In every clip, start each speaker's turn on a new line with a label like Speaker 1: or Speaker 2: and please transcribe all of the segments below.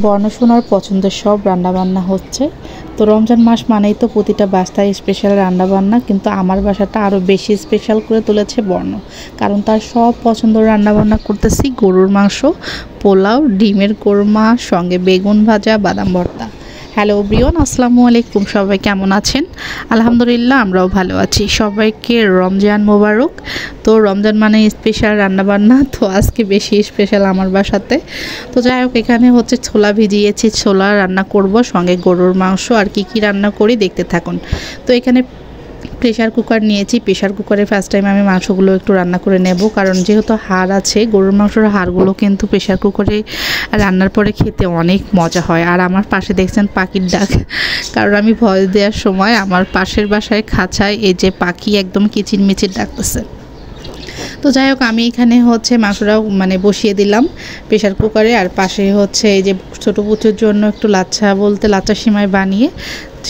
Speaker 1: বর্ণশোনার পছন্দের সব রান্নাবান্না হচ্ছে। তো রমজান মাস মানেই তো প্রতিটা বাসায় স্পেশাল রান্নাবান্না, কিন্তু আমার বাসাটা আরও বেশি স্পেশাল করে তুলেছে বর্ণ, কারণ তার সব পছন্দের রান্নাবান্না করতেছি গরুর মাংস, পোলাও, ডিমের কোরমা, সঙ্গে বেগুন ভাজা, বাদাম ভর্তা। হ্যালো ব্রিয়ন, আসসালামু আলাইকুম। সবাই কেমন আছেন? আলহামদুলিল্লাহ, আমরাও ভালো আছি। সবাইকে রমজান মোবারক। তো রমজান মানে স্পেশাল রান্নাবান্না, তো আজকে বেশি স্পেশাল আমার বাসাতে। তো যাই হোক, এখানে হচ্ছে ছোলা ভিজিয়েছি, ছোলা রান্না করব, সঙ্গে গরুর মাংস। আর কি কি রান্না করি দেখতে থাকুন। তো এখানে প্রেশার কুকার নিয়েছি। প্রেশার কুকারে ফার্স্ট টাইম আমি মাংসগুলো একটু রান্না করে নেব, কারণ যেহেতু হাড় আছে, গরুর মাংসের হাড়গুলো কিন্তু প্রেশার কুকারে রান্নার পরে খেতে অনেক মজা হয়। আর আমার পাশে দেখছেন পাখির ডাক, কারণ আমি ভয় দেওয়ার সময় আমার পাশের বাসায় খাঁচায় এই যে পাখি একদম কিচিরমিচির ডাকতেছে। তো যাই হোক, আমি এখানে হচ্ছে মাংসটা বসিয়ে দিলাম প্রেশার কুকারে। আর পাশে হচ্ছে এই যে ছোটো পুচুর জন্য একটু লাচ্ছা লাচ্চা সিমাই বানিয়ে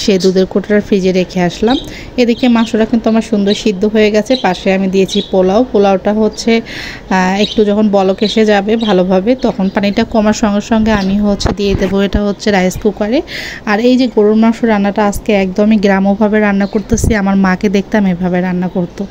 Speaker 1: সে দুধের কোটার ফ্রিজে রেখে আসলাম। এদিকে মাংসটা কিন্তু আমার সুন্দর সিদ্ধ হয়ে গেছে। পাশে আমি দিয়েছি পোলাওটা হচ্ছে একটু যখন বলক এসে যাবে ভালোভাবে, তখন পানিটা কমার সঙ্গে সঙ্গে আমি হচ্ছে দিয়ে দেবো এটা হচ্ছে রাইস কুকারে। আর এই যে গরুর মাংস রান্নাটা আজকে একদমই গ্রাম্যভাবে রান্না করতেছি। আমার মাকে দেখতাম এভাবে রান্না করতো।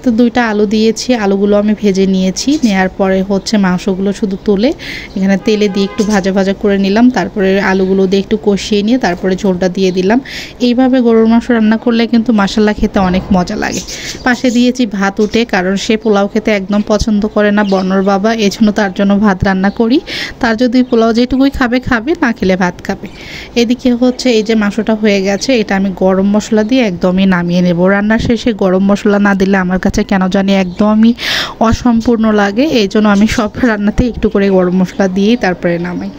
Speaker 1: তো 2টা আলু দিয়েছি, আলুগুলো আমি ভেজে নিয়েছি। নেওয়ার পরে হচ্ছে মাংসগুলো শুধু তুলে এখানে তেলে দিয়ে একটু ভাজা ভাজা করে নিলাম। তারপরে আলুগুলো দিয়ে একটু কষিয়ে নিয়ে তারপরে ঝোলটা দিয়ে দিলাম। এইভাবে গরুর মাংস রান্না করলে কিন্তু মাশাআল্লাহ খেতে অনেক মজা লাগে। পাশে দিয়েছি ভাত উঠে, কারণ সে পোলাও খেতে একদম পছন্দ করে না বর্ণর বাবা, এজন্য তার জন্য ভাত রান্না করি। তার যদি পোলাও যেটুকুই খাবে, না খেলে ভাত খাবে। এদিকে হচ্ছে এই যে মাংসটা হয়ে গেছে, এটা আমি গরম মশলা দিয়ে একদমই নামিয়ে নেব। রান্নার শেষে গরম মশলা না দিলে আমার কাছে কেন জানি একদমই অসম্পূর্ণ লাগে, এই জন্য আমি সব রান্নাতে একটু করে গরম মশলা দিয়েই তারপরে নামাই।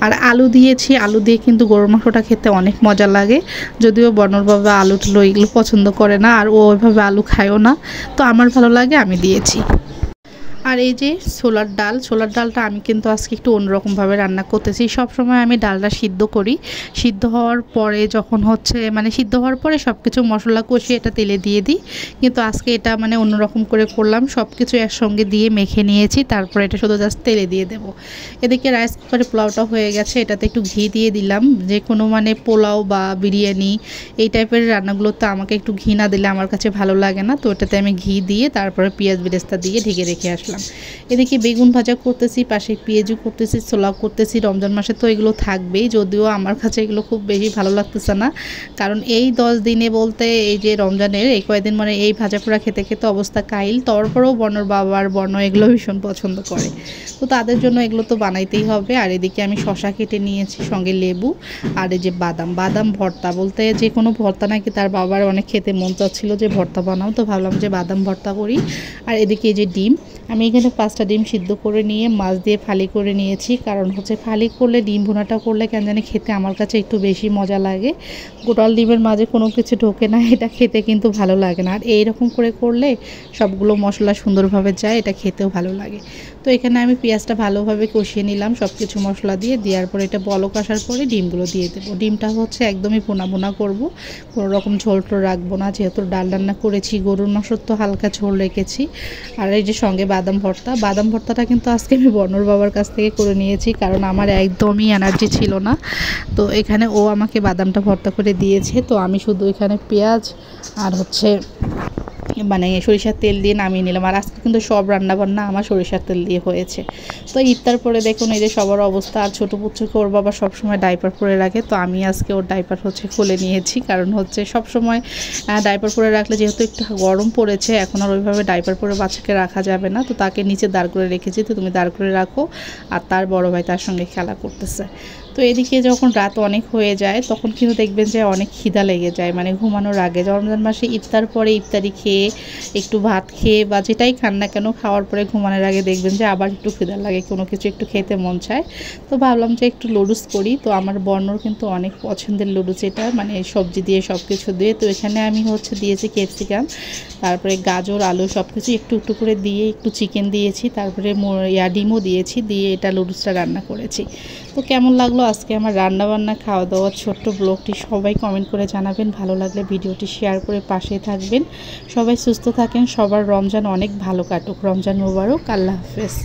Speaker 1: আর আলু দিয়েছি, আলু দিয়ে কিন্তু গরুর মাংসটা খেতে অনেক মজা লাগে। যদিও বর্ণর বাবা আলু টুলো এগুলো পছন্দ করে না, আর ও ওইভাবে আলু খায়ও না, তো আমার ভালো লাগে, আমি দিয়েছি। আর এই যে ছোলার ডালটা আমি কিন্তু আজকে একটু অন্যরকমভাবে রান্না করতেছি। সবসময় আমি ডালটা সিদ্ধ করি, সিদ্ধ হওয়ার পরে যখন হচ্ছে সিদ্ধ হওয়ার পরে সব কিছু মশলা কষিয়ে এটা তেলে দিয়ে দিই, কিন্তু আজকে এটা অন্যরকম করে করলাম। সব কিছু একসঙ্গে দিয়ে মেখে নিয়েছি, তারপরে এটা শুধু জাস্ট তেলে দিয়ে দেব। এদিকে রাইস কুকারে পোলাওটা হয়ে গেছে, এটাতে একটু ঘি দিয়ে দিলাম। যে কোনো পোলাও বা বিরিয়ানি এই টাইপের রান্নাগুলোতে আমাকে একটু ঘি না দিলে আমার কাছে ভালো লাগে না, তো এটাতে আমি ঘি দিয়ে তারপরে পেঁয়াজ বেরেস্তা দিয়ে ঢেকে রেখে আসলাম। এদিকে বেগুন ভাজা করতেছি, পাশে পেঁয়াজু করতেছি, ছোলাও করতেছি। রমজান মাসে তো এগুলো থাকবেই, যদিও আমার কাছে এগুলো খুব বেশি ভালো লাগতেছে না, কারণ এই 10 দিনে বলতে এই যে রমজানের এই কয়েকদিন এই ভাজা পোড়া খেতে খেতে অবস্থা কাইল। তারপরেও বর্ণর বাবার বর্ণ এগুলো ভীষণ পছন্দ করে, তো তাদের জন্য এগুলো তো বানাইতেই হবে। আর এদিকে আমি শশা কেটে নিয়েছি, সঙ্গে লেবু, আর এই যে বাদাম ভর্তা, বলতে যে কোনো ভর্তা নাকি তার বাবার অনেক খেতে মন চাচ্ছিল যে ভর্তা বানাও, তো ভাবলাম যে বাদাম ভর্তা করি। আর এদিকে এই যে ডিম, আমি এখানে 5টা ডিম সিদ্ধ করে নিয়ে মাছ দিয়ে ফালি করে নিয়েছি, কারণ হচ্ছে ফালি করলে ডিম ভুনাটা করলে কেন জানি খেতে আমার কাছে একটু বেশি মজা লাগে। গোটাল ডিমের মাঝে কোনো কিছু ঢোকে না, এটা খেতে কিন্তু ভালো লাগে না। আর এইরকম করে করলে সবগুলো মশলা সুন্দরভাবে যায়, এটা খেতেও ভালো লাগে। তো এখানে আমি পেঁয়াজটা ভালোভাবে কষিয়ে নিলাম সব কিছু মশলা দিয়ে, দেওয়ার পরে এটা বলক আসার পরে ডিমগুলো দিয়ে দেবো। ডিমটা হচ্ছে একদমই বোনা করব, কোনো রকম ঝোল টোল রাখবো না, যেহেতু ডাল রান্না করেছি। গরুর মাংসর তো হালকা ঝোল রেখেছি। আর এই যে সঙ্গে বাদাম ভর্তাটা কিন্তু আজকে আমি বর্ণর বাবার কাছ থেকে করে নিয়েছি, কারণ আমার একদমই এনার্জি ছিল না। তো এখানে ও আমাকে বাদামটা ভর্তা করে দিয়েছে, তো আমি শুধু এখানে পেঁয়াজ আর হচ্ছে সরিষার তেল দিয়ে নামিয়ে নিলাম। আর আজকে কিন্তু সব রান্নাবান্না আমার সরিষার তেল দিয়ে হয়েছে। তো ইফতার পরে দেখুন এই যে সবার অবস্থা। আর ছোটো পুচুকে ওর বাবা সবসময় ডাইপার পরে রাখে, তো আমি আজকে ওর ডাইপার খুলে নিয়েছি, কারণ হচ্ছে সবসময় ডাইপার পরে রাখলে যেহেতু একটু গরম পড়েছে, এখন আর ওইভাবে ডাইপার পরে বাচ্চাকে রাখা যাবে না, তো তাকে নিচে দাঁড় করে রেখেছি, তো তুমি দাঁড় করে রাখো। আর তার বড় ভাই তার সঙ্গে খেলা করতেছে। তো এদিকে যখন রাত অনেক হয়ে যায় তখন কিন্তু দেখবেন যে অনেক খিদা লেগে যায়, ঘুমানোর আগে। রমজান মাসে ইফতার পরে ইফতারি খেয়ে একটু ভাত খেয়ে বা যেটাই খান না কেন, খাওয়ার পরে ঘুমানোর আগে দেখবেন যে আবার একটু খিদা লাগে, কোনো কিছু একটু খেতে মন চায়। তো ভাবলাম যে একটু লুডুস করি। তো আমার বর্ণর কিন্তু অনেক পছন্দের লুডুস এটা, সবজি দিয়ে সব কিছু দিয়ে। তো এখানে আমি দিয়েছি ক্যাপসিকাম, তারপরে গাজর আলু সব কিছু একটু একটু করে দিয়ে, একটু চিকেন দিয়েছি, তারপরে ডিমও দিয়েছি, দিয়ে এটা লুডুসটা রান্না করেছি। তো কেমন লাগলো আজকে আমার রান্নাবান্না খাওয়া দাওয়ার ছোট্ট ব্লগটি, সবাই কমেন্ট করে জানাবেন। ভালো লাগলে ভিডিওটি শেয়ার করে পাশে থাকবেন। সবাই সুস্থ থাকেন, সবার রমজান অনেক ভালো কাটুক। রমজান মোবারক, আল্লাহ হাফেজ।